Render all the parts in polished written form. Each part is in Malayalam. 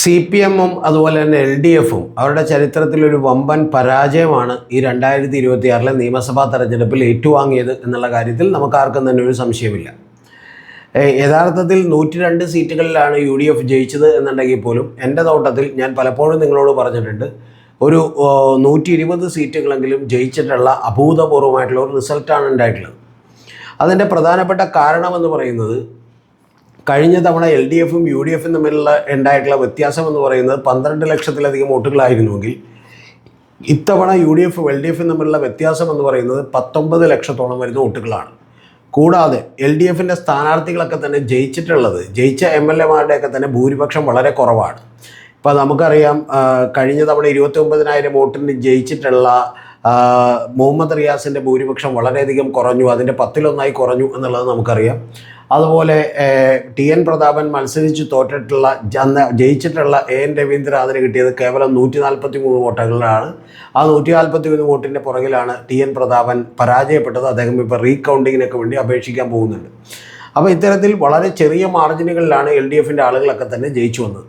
CPM-ഉം അതുപോലെ തന്നെ LDF-ഉം അവരുടെ ചരിത്രത്തിലൊരു വമ്പൻ പരാജയമാണ് ഈ 2026 നിയമസഭാ തെരഞ്ഞെടുപ്പിൽ ഏറ്റുവാങ്ങിയത് എന്നുള്ള കാര്യത്തിൽ നമുക്കാർക്കും തന്നെ ഒരു സംശയമില്ല. യഥാർത്ഥത്തിൽ 102 സീറ്റുകളിലാണ് UDF ജയിച്ചത് എന്നുണ്ടെങ്കിൽ പോലും എൻ്റെ തോട്ടത്തിൽ ഞാൻ പലപ്പോഴും നിങ്ങളോട് പറഞ്ഞിട്ടുണ്ട്, ഒരു 120 സീറ്റുകളെങ്കിലും ജയിച്ചിട്ടുള്ള അഭൂതപൂർവമായിട്ടുള്ള ഒരു റിസൾട്ടാണ് ഉണ്ടായിട്ടുള്ളത്. അതിൻ്റെ പ്രധാനപ്പെട്ട കാരണമെന്ന് പറയുന്നത്, കഴിഞ്ഞ തവണ LDF-ഉം UDF-ഉം തമ്മിലുള്ള ഉണ്ടായിട്ടുള്ള വ്യത്യാസം എന്ന് പറയുന്നത് 12 ലക്ഷത്തിലധികം വോട്ടുകളായിരുന്നുവെങ്കിൽ ഇത്തവണ UDF-ഉം LDF-ഉം തമ്മിലുള്ള വ്യത്യാസം എന്ന് പറയുന്നത് 19 ലക്ഷത്തോളം വരുന്ന വോട്ടുകളാണ്. കൂടാതെ LDF-ൻ്റെ സ്ഥാനാർത്ഥികളൊക്കെ തന്നെ ജയിച്ച MLA-മാരുടെയൊക്കെ തന്നെ ഭൂരിപക്ഷം വളരെ കുറവാണ്. ഇപ്പോൾ നമുക്കറിയാം, കഴിഞ്ഞ തവണ 29,000 വോട്ടിന് ജയിച്ചിട്ടുള്ള മുഹമ്മദ് റിയാസിൻ്റെ ഭൂരിപക്ഷം വളരെയധികം കുറഞ്ഞു, അതിൻ്റെ 10-1 കുറഞ്ഞു എന്നുള്ളത് നമുക്കറിയാം. അതുപോലെ TN പ്രതാപൻ മത്സരിച്ച് ജയിച്ചിട്ടുള്ള AN രവീന്ദ്രനാഥിന് കിട്ടിയത് കേവലം 143 വോട്ടുകളാണ്. ആ 143 വോട്ടിൻ്റെ പുറകിലാണ് TN പ്രതാപൻ പരാജയപ്പെട്ടത്. അദ്ദേഹം ഇപ്പോൾ റീകൗണ്ടിങ്ങിനൊക്കെ വേണ്ടി അപേക്ഷിക്കാൻ പോകുന്നുണ്ട്. അപ്പോൾ ഇത്തരത്തിൽ വളരെ ചെറിയ മാർജിനുകളിലാണ് LDF-ൻ്റെ ആളുകളൊക്കെ തന്നെ ജയിച്ചു വന്നത്.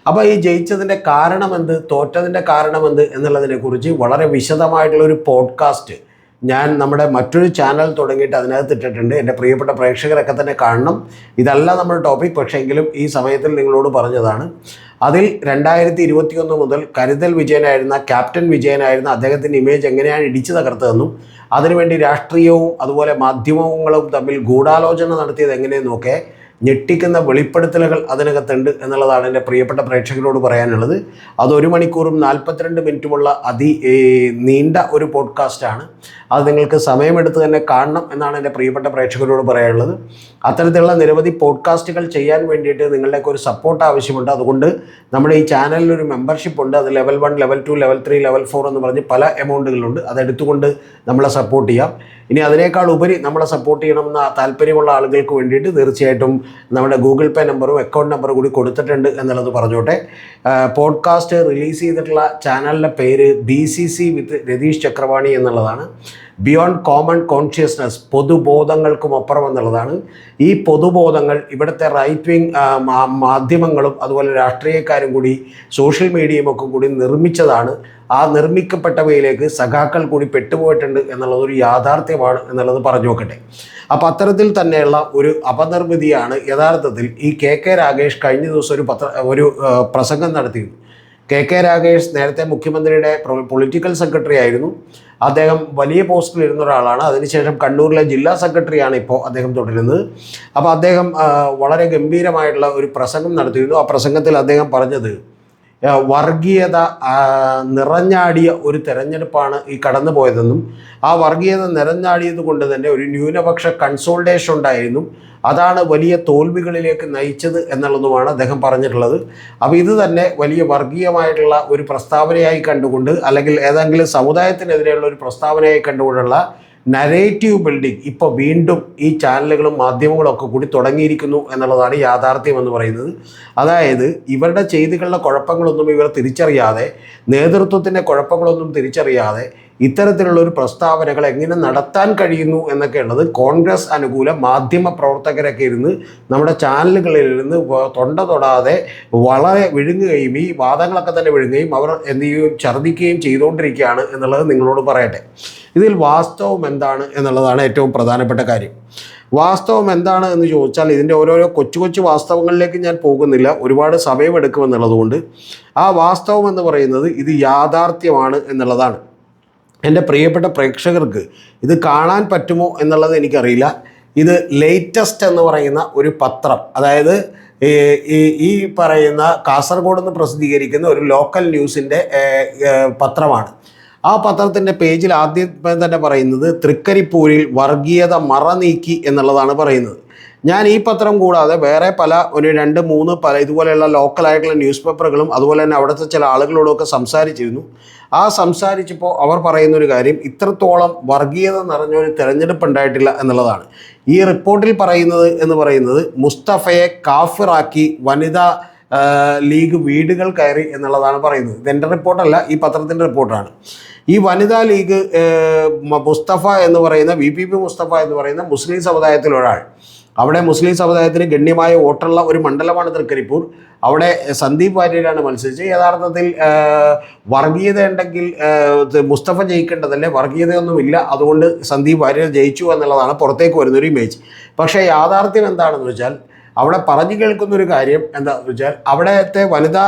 അപ്പോൾ ഈ ജയിച്ചതിൻ്റെ കാരണമെന്ത്, തോറ്റതിൻ്റെ കാരണമെന്ത് എന്നുള്ളതിനെക്കുറിച്ച് വളരെ വിശദമായിട്ടുള്ളൊരു പോഡ്കാസ്റ്റ് ഞാൻ നമ്മുടെ മറ്റൊരു ചാനൽ തുടങ്ങിയിട്ട് അതിനകത്ത് ഇട്ടിട്ടുണ്ട്. എൻ്റെ പ്രിയപ്പെട്ട പ്രേക്ഷകരൊക്കെ തന്നെ കാണണം. ഇതല്ല നമ്മുടെ ടോപ്പിക്, പക്ഷേ എങ്കിലും ഈ സമയത്തിൽ നിങ്ങളോട് പറഞ്ഞതാണ്. അതിൽ 2021 മുതൽ കരുതൽ വിജയനായിരുന്ന ക്യാപ്റ്റൻ വിജയനായിരുന്ന അദ്ദേഹത്തിൻ്റെ ഇമേജ് എങ്ങനെയാണ് ഇടിച്ചു തകർത്തതെന്നും അതിനുവേണ്ടി രാഷ്ട്രീയവും അതുപോലെ മാധ്യമങ്ങളും തമ്മിൽ ഗൂഢാലോചന നടത്തിയത് എങ്ങനെയെന്നൊക്കെ ഞെട്ടിക്കുന്ന വെളിപ്പെടുത്തലുകൾ അതിനകത്തുണ്ട് എന്നുള്ളതാണ് എൻ്റെ പ്രിയപ്പെട്ട പ്രേക്ഷകരോട് പറയാനുള്ളത്. അത് 1 മണിക്കൂറും 42 മിനിറ്റുമുള്ള നീണ്ട ഒരു പോഡ്കാസ്റ്റാണ്. അത് നിങ്ങൾക്ക് സമയമെടുത്ത് തന്നെ കാണണം എന്നാണ് എൻ്റെ പ്രിയപ്പെട്ട പ്രേക്ഷകരോട് പറയാനുള്ളത്. അത്തരത്തിലുള്ള നിരവധി പോഡ്കാസ്റ്റുകൾ ചെയ്യാൻ വേണ്ടിയിട്ട് നിങ്ങളുടെയൊക്കെ ഒരു സപ്പോർട്ട് ആവശ്യമുണ്ട്. അതുകൊണ്ട് നമ്മുടെ ഈ ചാനലിലൊരു മെമ്പർഷിപ്പ് ഉണ്ട്. അത് ലെവൽ 1, ലെവൽ 2, ലെവൽ 3, ലെവൽ 4 എന്ന് പറഞ്ഞ് പല എമൗണ്ടുകളുണ്ട്. അതെടുത്തുകൊണ്ട് നമ്മളെ സപ്പോർട്ട് ചെയ്യാം. ഇനി അതിനേക്കാൾ ഉപരി നമ്മളെ സപ്പോർട്ട് ചെയ്യണമെന്ന താല്പര്യമുള്ള ആളുകൾക്ക് വേണ്ടിയിട്ട് തീർച്ചയായിട്ടും നമ്മുടെ ഗൂഗിൾ പേ നമ്പറും അക്കൗണ്ട് നമ്പറും കൂടി കൊടുത്തിട്ടുണ്ട് എന്നുള്ളത് പറഞ്ഞോട്ടെ. പോഡ്കാസ്റ്റ് റിലീസ് ചെയ്തിട്ടുള്ള ചാനലിൻ്റെ പേര് BCC വിത്ത് രതീഷ് ചക്രവാണി എന്നുള്ളതാണ്. ബിയോണ്ട് കോമൺ കോൺഷ്യസ്നസ്, പൊതുബോധങ്ങൾക്കും അപ്പുറം എന്നുള്ളതാണ്. ഈ പൊതുബോധങ്ങൾ ഇവിടുത്തെ റൈറ്റ് വിങ് മാധ്യമങ്ങളും അതുപോലെ രാഷ്ട്രീയക്കാരും കൂടി സോഷ്യൽ മീഡിയയും ഒക്കെ കൂടി നിർമ്മിച്ചതാണ്. ആ നിർമ്മിക്കപ്പെട്ടവയിലേക്ക് സഖാക്കൾ കൂടി പെട്ടുപോയിട്ടുണ്ട് എന്നുള്ളതൊരു യാഥാർത്ഥ്യമാണ് എന്നുള്ളത് പറഞ്ഞു നോക്കട്ടെ. അപ്പോൾ അത്തരത്തിൽ തന്നെയുള്ള ഒരു അപനിർമ്മിതിയാണ് യഥാർത്ഥത്തിൽ ഈ KK രാഗേഷ് കഴിഞ്ഞ ദിവസം ഒരു പ്രസംഗം നടത്തിയിരുന്നു. KK രാഗേഷ് നേരത്തെ മുഖ്യമന്ത്രിയുടെ പൊളിറ്റിക്കൽ സെക്രട്ടറി ആയിരുന്നു. അദ്ദേഹം വലിയ പോസ്റ്റിൽ ഇരുന്ന ഒരാളാണ്. അതിനുശേഷം കണ്ണൂരിലെ ജില്ലാ സെക്രട്ടറിയാണ് ഇപ്പോൾ അദ്ദേഹം തുടരുന്നത്. അപ്പോൾ അദ്ദേഹം വളരെ ഗംഭീരമായിട്ടുള്ള ഒരു പ്രസംഗം നടത്തിയിരുന്നു. ആ പ്രസംഗത്തിൽ അദ്ദേഹം പറഞ്ഞത്, വർഗീയത നിറഞ്ഞാടിയ ഒരു തെരഞ്ഞെടുപ്പാണ് ഈ കടന്നു പോയതെന്നും ആ വർഗീയത നിറഞ്ഞാടിയത് കൊണ്ട് തന്നെ ഒരു ന്യൂനപക്ഷ കൺസോൾട്ടേഷൻ ഉണ്ടായിരുന്നു, അതാണ് വലിയ തോൽവികളിലേക്ക് നയിച്ചത് എന്നുള്ളതുമാണ് അദ്ദേഹം പറഞ്ഞിട്ടുള്ളത്. അപ്പോൾ ഇത് തന്നെ വലിയ വർഗീയമായിട്ടുള്ള ഒരു പ്രസ്താവനയായി കണ്ടുകൊണ്ട്, അല്ലെങ്കിൽ ഏതെങ്കിലും സമുദായത്തിനെതിരെയുള്ള ഒരു പ്രസ്താവനയായി കണ്ടുകൊണ്ടുള്ള നരേറ്റീവ് ബിൽഡിംഗ് ഇപ്പോൾ വീണ്ടും ഈ ചാനലുകളും മാധ്യമങ്ങളും ഒക്കെ കൂടി തുടങ്ങിയിരിക്കുന്നു എന്നുള്ളതാണ് യാഥാർത്ഥ്യം എന്ന് പറയുന്നത്. അതായത് ഇവരുടെ ചെയ്തികളുടെ കുഴപ്പങ്ങളൊന്നും ഇവർ തിരിച്ചറിയാതെ, നേതൃത്വത്തിൻ്റെ കുഴപ്പങ്ങളൊന്നും തിരിച്ചറിയാതെ ഇത്തരത്തിലുള്ള ഒരു പ്രസ്താവനകൾ എങ്ങനെ നടത്താൻ കഴിയുന്നു എന്നൊക്കെയുള്ളത് കോൺഗ്രസ് അനുകൂല മാധ്യമ പ്രവർത്തകരൊക്കെ ഇരുന്ന് നമ്മുടെ ചാനലുകളിൽ ഇരുന്ന് തൊണ്ട തൊടാതെ വളരെ വിഴുങ്ങുകയും ഈ വാദങ്ങളൊക്കെ തന്നെ വിഴുങ്ങുകയും അവർ എന്ത് ചെയ്യുകയും ഛർദ്ദിക്കുകയും ചെയ്തുകൊണ്ടിരിക്കുകയാണ് എന്നുള്ളത് നിങ്ങളോട് പറയട്ടെ. ഇതിൽ വാസ്തവം എന്താണ് എന്നുള്ളതാണ് ഏറ്റവും പ്രധാനപ്പെട്ട കാര്യം. വാസ്തവം എന്താണ് എന്ന് ചോദിച്ചാൽ, ഇതിൻ്റെ ഓരോരോ കൊച്ചു വാസ്തവങ്ങളിലേക്ക് ഞാൻ പോകുന്നില്ല, ഒരുപാട് സമയമെടുക്കുമെന്നുള്ളതുകൊണ്ട്. ആ വാസ്തവം എന്ന് പറയുന്നത് ഇത് യാഥാർത്ഥ്യമാണ് എന്നുള്ളതാണ്. എൻ്റെ പ്രിയപ്പെട്ട പ്രേക്ഷകർക്ക് ഇത് കാണാൻ പറ്റുമോ എന്നുള്ളത് എനിക്കറിയില്ല. ഇത് ലേറ്റസ്റ്റ് എന്ന് പറയുന്ന ഒരു പത്രം, അതായത് ഈ പറയുന്ന കാസർഗോഡ് നിന്ന് പ്രസിദ്ധീകരിക്കുന്ന ഒരു ലോക്കൽ ന്യൂസിൻ്റെ പത്രമാണ്. ആ പത്രത്തിൻ്റെ പേജിൽ ആദ്യം തന്നെ പറയുന്നത് തൃക്കരിപ്പൂരിൽ വർഗീയത മറ നീക്കി എന്നുള്ളതാണ് പറയുന്നത്. ഞാൻ ഈ പത്രം കൂടാതെ വേറെ ഒരു 2-3 ഇതുപോലെയുള്ള ലോക്കലായിട്ടുള്ള ന്യൂസ് പേപ്പറുകളും അതുപോലെ തന്നെ അവിടുത്തെ ചില ആളുകളോടൊക്കെ സംസാരിച്ചിരുന്നു. ആ സംസാരിച്ചപ്പോൾ അവർ പറയുന്നൊരു കാര്യം, ഇത്രത്തോളം വർഗീയത നിറഞ്ഞൊരു തെരഞ്ഞെടുപ്പ് ഉണ്ടായിട്ടില്ല എന്നുള്ളതാണ്. ഈ റിപ്പോർട്ടിൽ പറയുന്നത് മുസ്തഫയെ കാഫിറാക്കി വനിതാ ലീഗ് വീടുകൾ കയറി എന്നുള്ളതാണ് പറയുന്നത്. ഇതെൻ്റെ റിപ്പോർട്ടല്ല, ഈ പത്രത്തിൻ്റെ റിപ്പോർട്ടാണ്. ഈ വനിതാ ലീഗ് മുസ്തഫ എന്ന് പറയുന്ന VPP മുസ്തഫ എന്ന് പറയുന്ന മുസ്ലിം സമുദായത്തിലൊരാൾ അവിടെ മുസ്ലിം സമുദായത്തിന് ഗണ്യമായ വോട്ടുള്ള ഒരു മണ്ഡലമാണ് തൃക്കരിപ്പൂർ. അവിടെ സന്ദീപ് വാര്യരാണ് മത്സരിച്ചത്. യഥാർത്ഥത്തിൽ വർഗീയത ഉണ്ടെങ്കിൽ മുസ്തഫ ജയിക്കേണ്ടതല്ലേ, വർഗീയതയൊന്നുമില്ല, അതുകൊണ്ട് സന്ദീപ് വാര്യർ ജയിച്ചു എന്നുള്ളതാണ് പുറത്തേക്ക് വരുന്നൊരു ഇമേജ്. പക്ഷേ യാഥാർത്ഥ്യം എന്താണെന്ന് വെച്ചാൽ അവിടെ പറഞ്ഞു കേൾക്കുന്നൊരു കാര്യം എന്താണെന്ന് വെച്ചാൽ അവിടുത്തെ വനിതാ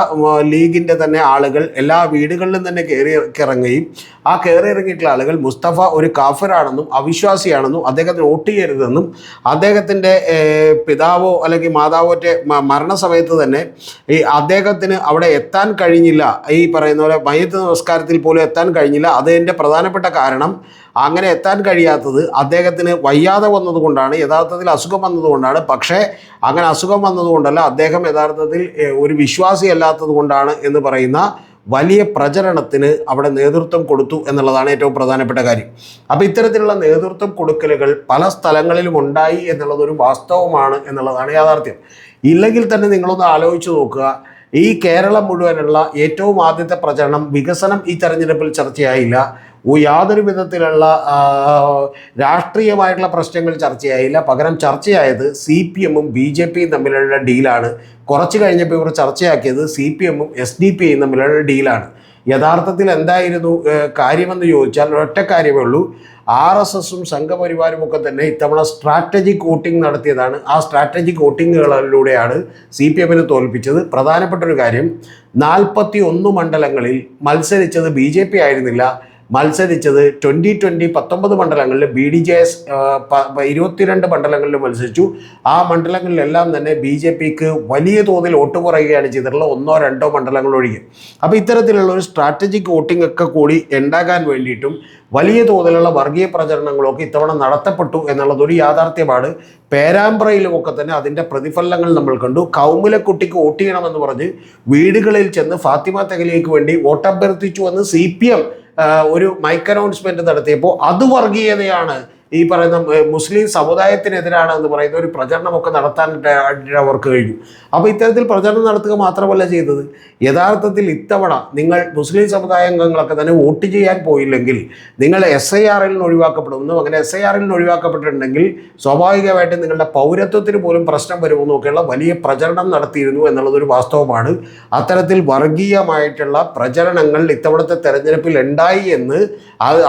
ലീഗിൻ്റെ തന്നെ ആളുകൾ എല്ലാ വീടുകളിലും തന്നെ ഇറങ്ങുകയും ആ ഇറങ്ങിയിട്ടുള്ള ആളുകൾ മുസ്തഫ ഒരു കാഫിറാണെന്നും അവിശ്വാസിയാണെന്നും അദ്ദേഹത്തിന് വോട്ട് ചെയ്യരുതെന്നും അദ്ദേഹത്തിൻ്റെ പിതാവോ അല്ലെങ്കിൽ മാതാവോറ്റെ മരണസമയത്ത് തന്നെ ഈ അദ്ദേഹത്തിന് അവിടെ എത്താൻ കഴിഞ്ഞില്ല, ഈ പറയുന്ന പോലെ മയ്യത്ത് നമസ്കാരത്തിൽ പോലും എത്താൻ കഴിഞ്ഞില്ല. അതിൻ്റെ പ്രധാനപ്പെട്ട കാരണം അങ്ങനെ എത്താൻ കഴിയാത്തത് അദ്ദേഹത്തിന് വയ്യാതെ വന്നതുകൊണ്ടാണ്, യഥാർത്ഥത്തിൽ അസുഖം വന്നതുകൊണ്ടാണ്. പക്ഷേ അങ്ങനെ അസുഖം വന്നതുകൊണ്ടല്ല, അദ്ദേഹം യഥാർത്ഥത്തിൽ ഒരു വിശ്വാസിയല്ലാത്തത് കൊണ്ടാണ് എന്ന് പറയുന്ന വലിയ പ്രചരണത്തിന് അവിടെ നേതൃത്വം കൊടുത്തു എന്നുള്ളതാണ് ഏറ്റവും പ്രധാനപ്പെട്ട കാര്യം. അപ്പോൾ ഇത്തരത്തിലുള്ള നേതൃത്വം കൊടുക്കലുകൾ പല സ്ഥലങ്ങളിലും ഉണ്ടായി എന്നുള്ളതൊരു വാസ്തവമാണ് എന്നുള്ളതാണ് യാഥാർത്ഥ്യം. ഇല്ലെങ്കിൽ തന്നെ നിങ്ങളൊന്ന് ആലോചിച്ച് നോക്കുക, ഈ കേരളം മുഴുവനുള്ള ഏറ്റവും ആദ്യത്തെ പ്രചരണം വികസനം ഈ തെരഞ്ഞെടുപ്പിൽ ചർച്ചയായില്ല. യാതൊരു വിധത്തിലുള്ള രാഷ്ട്രീയമായിട്ടുള്ള പ്രശ്നങ്ങൾ ചർച്ചയായില്ല. പകരം ചർച്ചയായത് CPM-ഉം BJP-യും തമ്മിലുള്ള ഡീലാണ്. കുറച്ച് കഴിഞ്ഞപ്പോൾ ഇവർ ചർച്ചയാക്കിയത് CPM-ഉം SDPI-യും തമ്മിലുള്ള ഡീലാണ്. യഥാർത്ഥത്തിൽ എന്തായിരുന്നു കാര്യമെന്ന് ചോദിച്ചാൽ ഒറ്റ കാര്യമേ ഉള്ളൂ. RSS-ഉം സംഘപരിവാരും ഒക്കെ തന്നെ ഇത്തവണ സ്ട്രാറ്റജിക് വോട്ടിംഗ് നടത്തിയതാണ്. ആ സ്ട്രാറ്റജിക് വോട്ടിങ്ങുകളിലൂടെയാണ് CPM-നെ തോൽപ്പിച്ചത്. പ്രധാനപ്പെട്ടൊരു കാര്യം, 41 മണ്ഡലങ്ങളിൽ മത്സരിച്ചത് BJP ആയിരുന്നില്ല, മത്സരിച്ചത് 19 മണ്ഡലങ്ങളിൽ BDJS 22 മണ്ഡലങ്ങളിൽ മത്സരിച്ചു. ആ മണ്ഡലങ്ങളിലെല്ലാം തന്നെ BJPക്ക് വലിയ തോതിൽ വോട്ട് കുറയുകയാണ് ചെയ്തിട്ടുള്ളത്, 1-2 മണ്ഡലങ്ങൾ ഒഴികെ. അപ്പോൾ ഇത്തരത്തിലുള്ള ഒരു സ്ട്രാറ്റജിക് വോട്ടിംഗ് ഒക്കെ കൂടി ഉണ്ടാകാൻ വേണ്ടിയിട്ടും വലിയ തോതിലുള്ള വർഗീയ പ്രചരണങ്ങളൊക്കെ ഇത്തവണ നടത്തപ്പെട്ടു എന്നുള്ളതൊരു യാഥാർത്ഥ്യമാണ്. പേരാമ്പ്രയിലുമൊക്കെ തന്നെ അതിൻ്റെ പ്രതിഫലനങ്ങൾ നമ്മൾ കണ്ടു. കൗമുലക്കുട്ടിക്ക് വോട്ട് ചെയ്യണമെന്ന് പറഞ്ഞ് വീടുകളിൽ ചെന്ന് ഫാത്തിമ തെഹലിയയ്ക്ക് വേണ്ടി വോട്ടഭ്യർത്ഥിച്ചു എന്ന് CPM ഒരു മൈക്ക് അനൗൺസ്മെൻറ്റ് നടത്തിയപ്പോൾ അത് വർഗീയതയാണ്, ഈ പറയുന്ന മുസ്ലിം സമുദായത്തിനെതിരാണ് എന്ന് പറയുന്ന ഒരു പ്രചരണമൊക്കെ നടത്താനായിട്ട് അവർക്ക് കഴിഞ്ഞു. അപ്പോൾ ഇത്തരത്തിൽ പ്രചരണം നടത്തുക മാത്രമല്ല ചെയ്തത്, യഥാർത്ഥത്തിൽ ഇത്തവണ നിങ്ങൾ മുസ്ലിം സമുദായാംഗങ്ങളൊക്കെ തന്നെ വോട്ട് ചെയ്യാൻ പോയില്ലെങ്കിൽ നിങ്ങൾ SIR-ൽ നിന്ന് ഒഴിവാക്കപ്പെടുമെന്നും അങ്ങനെ SIR-ൽ നിന്ന് ഒഴിവാക്കപ്പെട്ടിട്ടുണ്ടെങ്കിൽ സ്വാഭാവികമായിട്ടും നിങ്ങളുടെ പൗരത്വത്തിന് പോലും പ്രശ്നം വരുമെന്നൊക്കെയുള്ള വലിയ പ്രചരണം നടത്തിയിരുന്നു എന്നുള്ളതൊരു വാസ്തവമാണ്. അത്തരത്തിൽ വർഗീയമായിട്ടുള്ള പ്രചരണങ്ങൾ ഇത്തവണത്തെ തെരഞ്ഞെടുപ്പിൽ ഉണ്ടായി എന്ന്,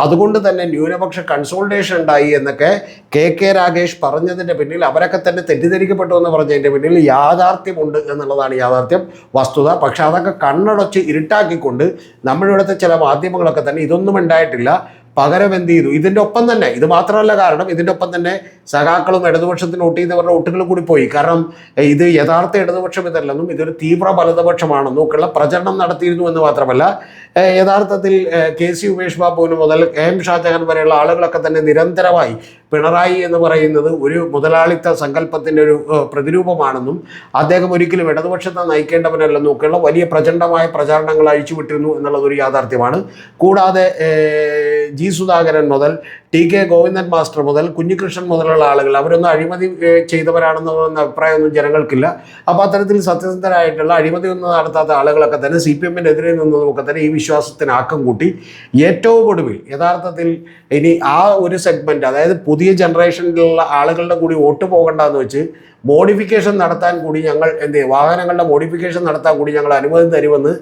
അതുകൊണ്ട് തന്നെ ന്യൂനപക്ഷ കൺസോൾട്ടേഷൻ ഉണ്ടായി എന്നൊക്കെ KK രാഗേഷ് പറഞ്ഞതിൻ്റെ പിന്നിൽ, അവരൊക്കെ തന്നെ തെറ്റിദ്ധരിക്കപ്പെട്ടു എന്ന് പറഞ്ഞതിൻ്റെ പിന്നിൽ യാഥാർത്ഥ്യമുണ്ട് എന്നുള്ളതാണ് യാഥാർത്ഥ്യം, വസ്തുത. പക്ഷെ അതൊക്കെ കണ്ണടച്ച് ഇരുട്ടാക്കിക്കൊണ്ട് നമ്മളിവിടുത്തെ ചില മാധ്യമങ്ങളൊക്കെ തന്നെ ഇതൊന്നും ഉണ്ടായിട്ടില്ല, പകരം എന്ത് ചെയ്തു, ഇതിൻ്റെ ഒപ്പം തന്നെ, ഇത് മാത്രമല്ല കാരണം, ഇതിൻ്റെ ഒപ്പം തന്നെ സഖാക്കളും ഇടതുപക്ഷത്തിന് വോട്ട് ചെയ്തവരുടെ വോട്ടുകൾ കൂടി പോയി. കാരണം ഇത് യഥാർത്ഥ ഇടതുപക്ഷം ഇതല്ലെന്നും ഇതൊരു തീവ്ര വലതുപക്ഷമാണെന്നും ഒക്കെയുള്ള പ്രചരണം നടത്തിയിരുന്നു എന്ന് മാത്രമല്ല, യഥാർത്ഥത്തിൽ KC ഉമേഷ് ബാബുവിന് മുതൽ M ഷാജഹാൻ വരെയുള്ള ആളുകളൊക്കെ തന്നെ നിരന്തരമായി പിണറായി എന്ന് പറയുന്നത് ഒരു മുതലാളിത്ത സങ്കല്പത്തിൻ്റെ ഒരു പ്രതിരൂപമാണെന്നും അദ്ദേഹം ഒരിക്കലും ഇടതുപക്ഷത്തെ നയിക്കേണ്ടവനല്ലെന്നും ഒക്കെയുള്ള വലിയ പ്രചണ്ഡമായ പ്രചാരണങ്ങൾ അഴിച്ചുവിട്ടിരുന്നു എന്നുള്ളതൊരു യാഥാർത്ഥ്യമാണ്. കൂടാതെ G സുധാകരൻ മുതൽ TK ഗോവിന്ദൻ മാസ്റ്റർ മുതൽ കുഞ്ഞികൃഷ്ണൻ മുതലുള്ള ആളുകൾ അവരൊന്നും അഴിമതി ചെയ്തവരാണെന്ന അഭിപ്രായമൊന്നും ജനങ്ങൾക്കില്ല. അപ്പോൾ അത്തരത്തിൽ സത്യസന്ധരായിട്ടുള്ള അഴിമതിയൊന്നും നടത്താത്ത ആളുകളൊക്കെ തന്നെ CPM-നെതിരെ നിന്നതുമൊക്കെ തന്നെ ഈ വിശ്വാസത്തിന് ആക്കം കൂട്ടി. ഏറ്റവും ഒടുവിൽ യഥാർത്ഥത്തിൽ ഇനി ആ ഒരു സെഗ്മെൻറ്റ്, അതായത് പുതിയ ജനറേഷനിലുള്ള ആളുകളുടെ കൂടി വോട്ട് പോകണ്ടെന്ന് വെച്ച് മോഡിഫിക്കേഷൻ നടത്താൻ കൂടി ഞങ്ങൾ വാഹനങ്ങളുടെ മോഡിഫിക്കേഷൻ നടത്താൻ കൂടി ഞങ്ങൾ അനുമതി തരുമെന്ന്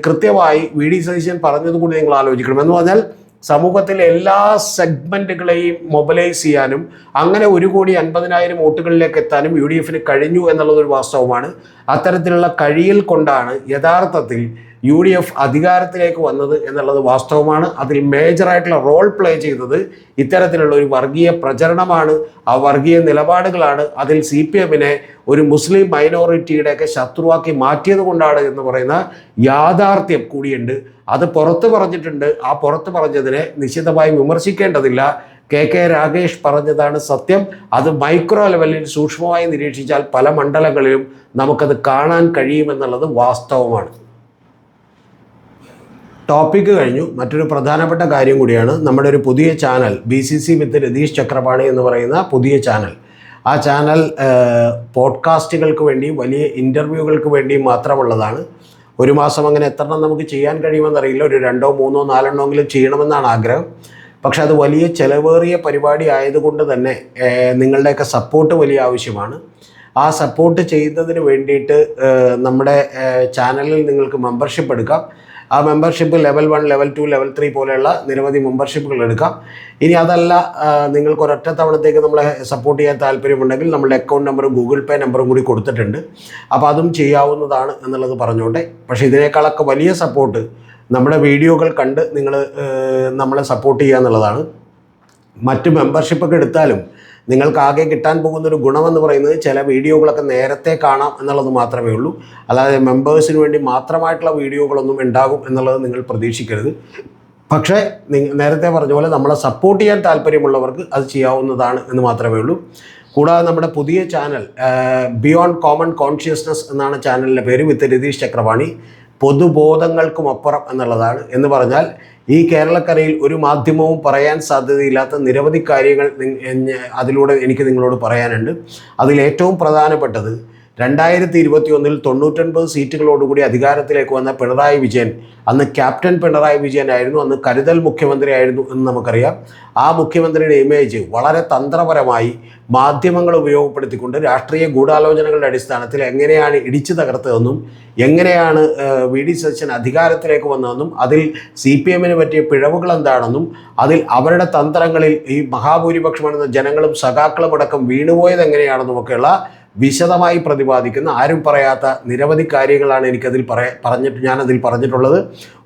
കൃത്യമായി VD സതീശൻ പറഞ്ഞതുകൂടി നിങ്ങൾ ആലോചിക്കണം. എന്ന് പറഞ്ഞാൽ സമൂഹത്തിലെ എല്ലാ സെഗ്മെൻറ്റുകളെയും മൊബിലൈസ് ചെയ്യാനും അങ്ങനെ 1,50,000 വോട്ടുകളിലേക്ക് എത്താനും UDF-ന് കഴിഞ്ഞു എന്നുള്ളതൊരു വാസ്തവമാണ്. അത്തരത്തിലുള്ള കഴിയൽ കൊണ്ടാണ് യഥാർത്ഥത്തിൽ UDF അധികാരത്തിലേക്ക് വന്നത് എന്നുള്ളത് വാസ്തവമാണ്. അതിൽ മേജറായിട്ടുള്ള റോൾ പ്ലേ ചെയ്തത് ഇത്തരത്തിലുള്ള ഒരു വർഗീയ പ്രചരണമാണ്, ആ വർഗീയ നിലപാടുകളാണ്. അതിൽ CPM-നെ ഒരു മുസ്ലിം മൈനോറിറ്റിയുടെയൊക്കെ ശത്രുവാക്കി മാറ്റിയത് കൊണ്ടാണ് എന്ന് പറയുന്ന യാഥാർത്ഥ്യം കൂടിയുണ്ട്. അത് പുറത്ത് പറഞ്ഞിട്ടുണ്ട്. ആ പുറത്ത് പറഞ്ഞതിനെ നിശ്ചിതമായി വിമർശിക്കേണ്ടതില്ല. KK രാഗേഷ് പറഞ്ഞതാണ് സത്യം. അത് മൈക്രോ ലെവലിൽ സൂക്ഷ്മമായി നിരീക്ഷിച്ചാൽ പല മണ്ഡലങ്ങളിലും നമുക്കത് കാണാൻ കഴിയുമെന്നുള്ളത് വാസ്തവമാണ്. ടോപ്പിക്ക് കഴിഞ്ഞു. മറ്റൊരു പ്രധാനപ്പെട്ട കാര്യം കൂടിയാണ്, നമ്മുടെ ഒരു പുതിയ ചാനൽ BCC വിത്ത് രതീഷ് ചക്രപാണി എന്ന് പറയുന്ന പുതിയ ചാനൽ. ആ ചാനൽ പോഡ്കാസ്റ്റുകൾക്ക് വേണ്ടി, വലിയ ഇൻ്റർവ്യൂകൾക്ക് വേണ്ടി മാത്രമുള്ളതാണ്. ഒരു മാസം അങ്ങനെ എത്ര നമുക്ക് ചെയ്യാൻ കഴിയുമെന്നറിയില്ല. ഒരു 2, 3, 4 ചെയ്യണമെന്നാണ് ആഗ്രഹം. പക്ഷെ അത് വലിയ ചിലവേറിയ പരിപാടി ആയതുകൊണ്ട് തന്നെ നിങ്ങളുടെയൊക്കെ സപ്പോർട്ട് വലിയ ആവശ്യമാണ്. ആ സപ്പോർട്ട് ചെയ്യുന്നതിന് വേണ്ടിയിട്ട് നമ്മുടെ ചാനലിൽ നിങ്ങൾക്ക് മെമ്പർഷിപ്പ് എടുക്കാം. ആ മെമ്പർഷിപ്പ് ലെവൽ 1, ലെവൽ 2, ലെവൽ 3 പോലെയുള്ള നിരവധി മെമ്പർഷിപ്പുകൾ എടുക്കാം. ഇനി അതല്ല, നിങ്ങൾക്ക് ഒരൊറ്റ തവണത്തേക്ക് നമ്മളെ സപ്പോർട്ട് ചെയ്യാൻ താല്പര്യമുണ്ടെങ്കിൽ നമ്മുടെ അക്കൗണ്ട് നമ്പറും ഗൂഗിൾ പേ നമ്പറും കൂടി കൊടുത്തിട്ടുണ്ട്. അപ്പോൾ അതും ചെയ്യാവുന്നതാണ് എന്നുള്ളത് പറഞ്ഞുകൊണ്ട്, പക്ഷേ ഇതിനേക്കാളൊക്കെ വലിയ സപ്പോർട്ട് നമ്മുടെ വീഡിയോകൾ കണ്ട് നിങ്ങൾ നമ്മളെ സപ്പോർട്ട് ചെയ്യുക എന്നുള്ളതാണ്. മറ്റ് മെമ്പർഷിപ്പൊക്കെ എടുത്താലും നിങ്ങൾക്ക് ആകെ കിട്ടാൻ പോകുന്നൊരു ഗുണമെന്ന് പറയുന്നത് ചില വീഡിയോകളൊക്കെ നേരത്തെ കാണാം എന്നുള്ളത് മാത്രമേ ഉള്ളൂ. അല്ലാതെ മെമ്പേഴ്സിന് വേണ്ടി മാത്രമായിട്ടുള്ള വീഡിയോകളൊന്നും ഉണ്ടാകും എന്നുള്ളത് നിങ്ങൾ പ്രതീക്ഷിക്കരുത്. പക്ഷേ നേരത്തെ പറഞ്ഞ പോലെ നമ്മളെ സപ്പോർട്ട് ചെയ്യാൻ താല്പര്യമുള്ളവർക്ക് അത് ചെയ്യാവുന്നതാണ് എന്ന് മാത്രമേ ഉള്ളൂ. കൂടാതെ നമ്മുടെ പുതിയ ചാനൽ ബിയോണ്ട് കോമൺ കോൺഷ്യസ്നസ് എന്നാണ് ചാനലിൻ്റെ പേര്, വിത്ത് രതീഷ് ചക്രപാണി. പൊതുബോധങ്ങൾക്കും അപ്പുറം എന്നുള്ളതാണ്. എന്ന് പറഞ്ഞാൽ ഈ കേരളക്കരയിൽ ഒരു മാധ്യമവും പറയാൻ സാധ്യതയില്ലാത്ത നിരവധി കാര്യങ്ങൾ അതിലൂടെ എനിക്ക് നിങ്ങളോട് പറയാനുണ്ട്. അതിലേറ്റവും പ്രധാനപ്പെട്ടത് 2021 99 സീറ്റുകളോടുകൂടി അധികാരത്തിലേക്ക് വന്ന പിണറായി വിജയൻ, അന്ന് ക്യാപ്റ്റൻ പിണറായി വിജയൻ ആയിരുന്നു, അന്ന് കരുതൽ മുഖ്യമന്ത്രി ആയിരുന്നു എന്ന് നമുക്കറിയാം. ആ മുഖ്യമന്ത്രിയുടെ ഇമേജ് വളരെ തന്ത്രപരമായി മാധ്യമങ്ങൾ ഉപയോഗപ്പെടുത്തിക്കൊണ്ട് രാഷ്ട്രീയ ഗൂഢാലോചനകളുടെ അടിസ്ഥാനത്തിൽ എങ്ങനെയാണ് ഇടിച്ചു തകർത്തതെന്നും എങ്ങനെയാണ് വി.ഡി. സതീശൻ അധികാരത്തിലേക്ക് വന്നതെന്നും അതിൽ CPM-ന് പറ്റിയ പിഴവുകൾ എന്താണെന്നും അതിൽ അവരുടെ തന്ത്രങ്ങളിൽ ഈ മഹാഭൂരിപക്ഷമെന്ന ജനങ്ങളും സഖാക്കളും അടക്കം വീണുപോയത് എങ്ങനെയാണെന്നും ഒക്കെയുള്ള വിശദമായി പ്രതിപാദിക്കുന്ന, ആരും പറയാത്ത നിരവധി കാര്യങ്ങളാണ് ഞാനതിൽ പറഞ്ഞിട്ടുള്ളത്.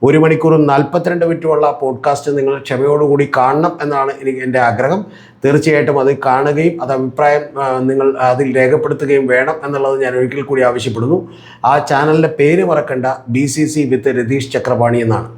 1 മണിക്കൂറും 42 മിനിറ്റുമുള്ള പോഡ്കാസ്റ്റ് നിങ്ങൾ ക്ഷമയോടുകൂടി കാണണം എന്നാണ് എൻ്റെ ആഗ്രഹം. തീർച്ചയായിട്ടും അത് കാണുകയും അത് അഭിപ്രായം നിങ്ങൾ അതിൽ രേഖപ്പെടുത്തുകയും വേണം എന്നുള്ളത് ഞാൻ ഒരിക്കൽ കൂടി ആവശ്യപ്പെടുന്നു. ആ ചാനലിൻ്റെ പേര് മറക്കണ്ട, BCC വിത്ത് രതീഷ് ചക്രപാണി എന്നാണ്.